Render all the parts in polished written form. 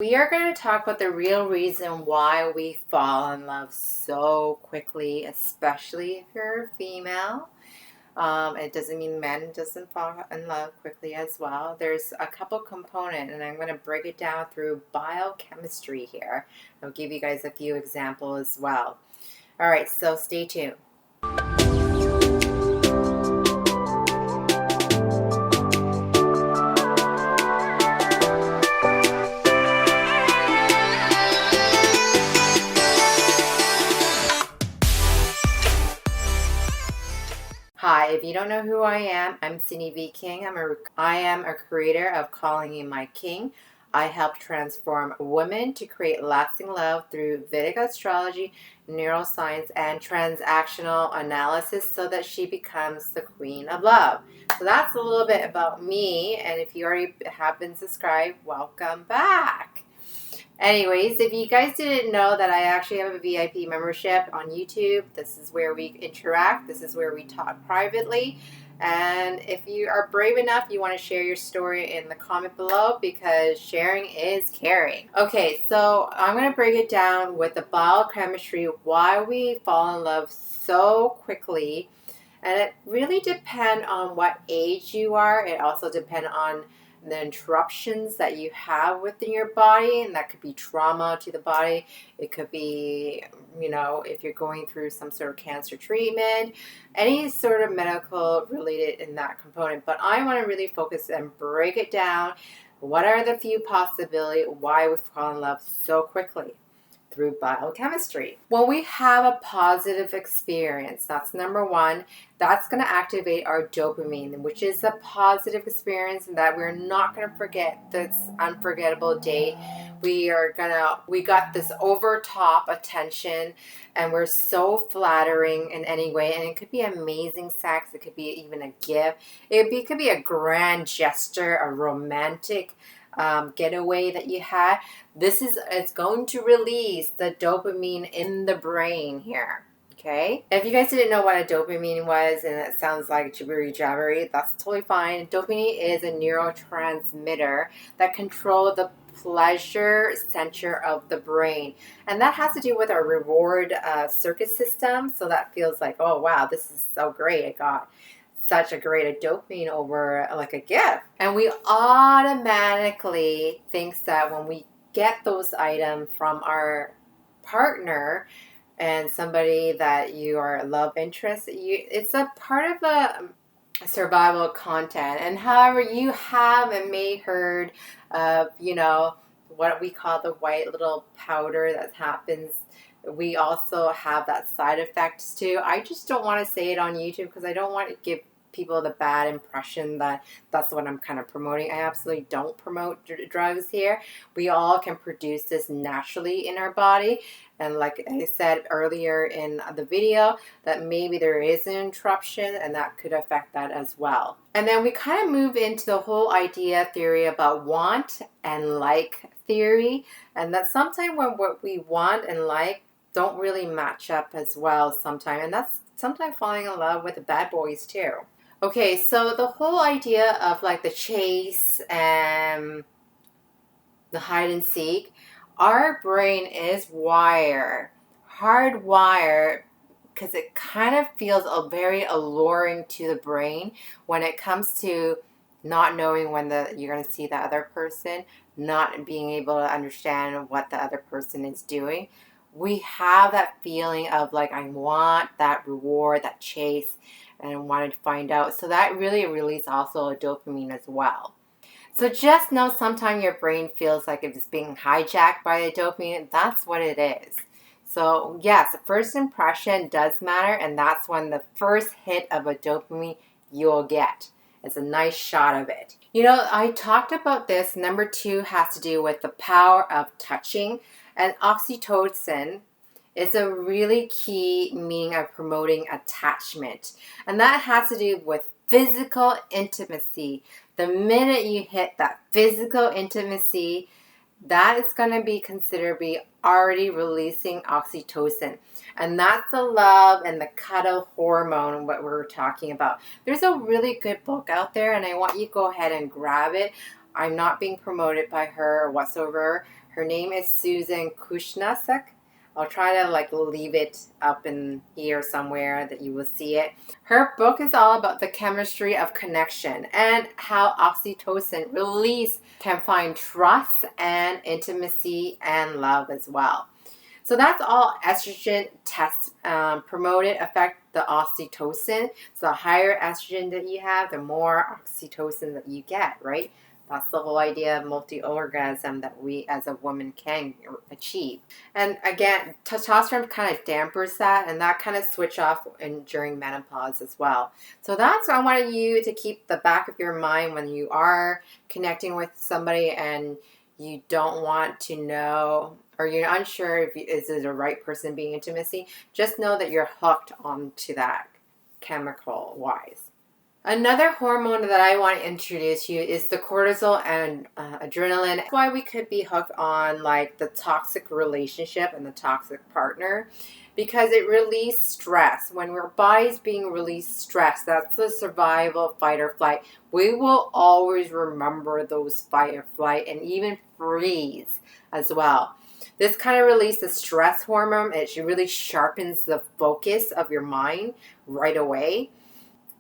We are going to talk about the real reason why we fall in love so quickly, especially if you're a female. It doesn't mean men doesn't fall in love quickly as well. There's a couple components, and I'm going to break it down through biochemistry here. I'll give you guys a few examples as well. All right, so stay tuned. Hi, if you don't know who I am, I'm Sindy V King. I am a creator of Calling In My King. I help transform women to create lasting love through Vedic astrology, neuroscience, and transactional analysis so that she becomes the queen of love. So that's a little bit about me, and if you already have been subscribed, welcome back. Anyways, if you guys didn't know that I actually have a VIP membership on YouTube, this is where we interact. This is where we talk privately. And if you are brave enough, you want to share your story in the comment below because sharing is caring. Okay, so I'm going to break it down with the biochemistry, why we fall in love so quickly. And it really depends on what age you are. It also depends on the interruptions that you have within your body, and that could be trauma to the body. It could be, if you're going through some sort of cancer treatment, any sort of medical related in that component. But I want to really focus and break it down. What are the few possibilities why we fall in love so quickly? Through biochemistry. When we have a positive experience, that's number one, that's going to activate our dopamine, which is a positive experience and that we're not going to forget this unforgettable day. We got this over top attention and we're so flattering in any way, and it could be amazing sex, it could be even a gift, it could be a grand gesture, a romantic getaway that you had. It's going to release the dopamine in the brain here. Okay. If you guys didn't know what a dopamine was and it sounds like jibbery jabbery, that's totally fine. Dopamine is a neurotransmitter that controls the pleasure center of the brain, and that has to do with our reward circuit system. So that feels like, oh wow, this is so great, I got such a great dopamine over like a gift. And we automatically think that when we get those items from our partner and somebody that you are love interest, it's a part of a survival content. And however, you have and may heard of, what we call the white little powder that happens. We also have that side effects too. I just don't want to say it on YouTube because I don't want to give people the bad impression that that's what I'm kind of promoting. I absolutely don't promote drugs here. We all can produce this naturally in our body. And like I said earlier in the video, that maybe there is an interruption and that could affect that as well. And then we kind of move into the whole idea theory about want and like theory. And that sometimes when what we want and like don't really match up as well sometimes. And that's sometimes falling in love with the bad boys too. Okay, so the whole idea of like the chase and the hide and seek, our brain is hardwired, because it kind of feels very alluring to the brain when it comes to not knowing when you're going to see the other person, not being able to understand what the other person is doing. We have that feeling of like, I want that reward, that chase, and I wanted to find out. So that really releases also a dopamine as well. So just know sometimes your brain feels like it's being hijacked by the dopamine. That's what it is. So yes, the first impression does matter, and that's when the first hit of a dopamine you'll get. It's a nice shot of it. I talked about this. Number 2 has to do with the power of touching, and oxytocin is a really key meaning of promoting attachment. And that has to do with physical intimacy. The minute you hit that physical intimacy, that is going to be considered to be already releasing oxytocin. And that's the love and the cuddle hormone, what we're talking about. There's a really good book out there, and I want you to go ahead and grab it. I'm not being promoted by her or whatsoever. Her name is Susan Kushnasak. I'll try to like leave it up in here somewhere that you will see it. Her book is all about the chemistry of connection and how oxytocin release can find trust and intimacy and love as well. So that's all estrogen tests promoted affect the oxytocin. So the higher estrogen that you have, the more oxytocin that you get, right? That's the whole idea of multi-orgasm that we as a woman can achieve. And again, testosterone kind of dampers that, and that kind of switch off during menopause as well. So that's what I wanted you to keep the back of your mind when you are connecting with somebody and you don't want to know, or you're unsure if is it the right person being intimacy. Just know that you're hooked onto that chemical wise. Another hormone that I want to introduce you is the cortisol and adrenaline. That's why we could be hooked on like the toxic relationship and the toxic partner, because it releases stress. When our body's being released stress, that's the survival, fight or flight. We will always remember those fight or flight and even freeze as well. This kind of releases the stress hormone. It really sharpens the focus of your mind right away.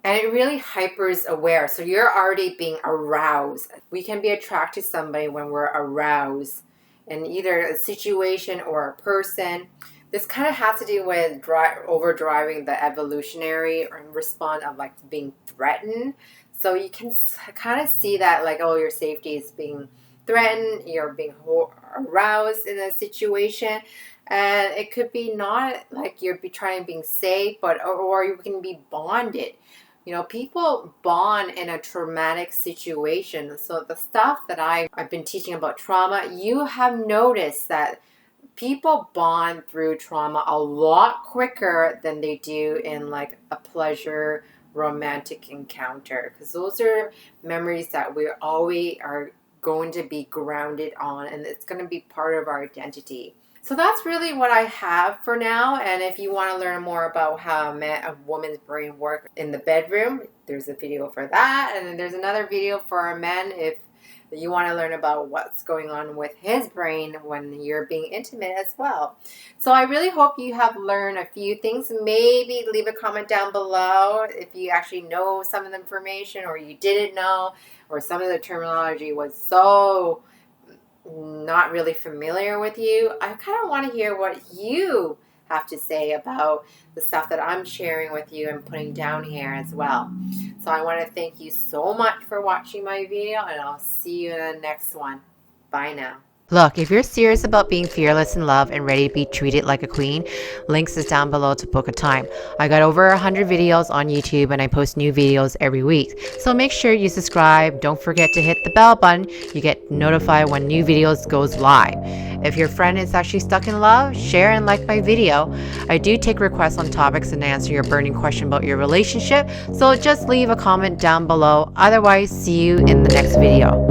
And it really hypers aware. So you're already being aroused. We can be attracted to somebody when we're aroused in either a situation or a person. This kind of has to do with overdriving the evolutionary response of like being threatened. So you can kind of see that like, oh, your safety is being threatened. You're being aroused in a situation. And it could be not like you're trying to be safe, but or you can be bonded. You know, people bond in a traumatic situation. So the stuff that I've been teaching about trauma, you have noticed that people bond through trauma a lot quicker than they do in like a pleasure romantic encounter. Because those are memories that we always are going to be grounded on, and it's going to be part of our identity. So that's really what I have for now. And if you want to learn more about how a woman's brain works in the bedroom, there's a video for that. And then there's another video for a man if you want to learn about what's going on with his brain when you're being intimate as well. So I really hope you have learned a few things. Maybe leave a comment down below if you actually know some of the information or you didn't know, or some of the terminology was so not really familiar with you. I kind of want to hear what you have to say about the stuff that I'm sharing with you and putting down here as well. So I want to thank you so much for watching my video, and I'll see you in the next one. Bye now. Look, if you're serious about being fearless in love and ready to be treated like a queen, links is down below to book a time. I got over 100 videos on YouTube and I post new videos every week. So make sure you subscribe. Don't forget to hit the bell button. You get notified when new videos goes live. If your friend is actually stuck in love, share and like my video. I do take requests on topics and answer your burning question about your relationship. So just leave a comment down below. Otherwise, see you in the next video.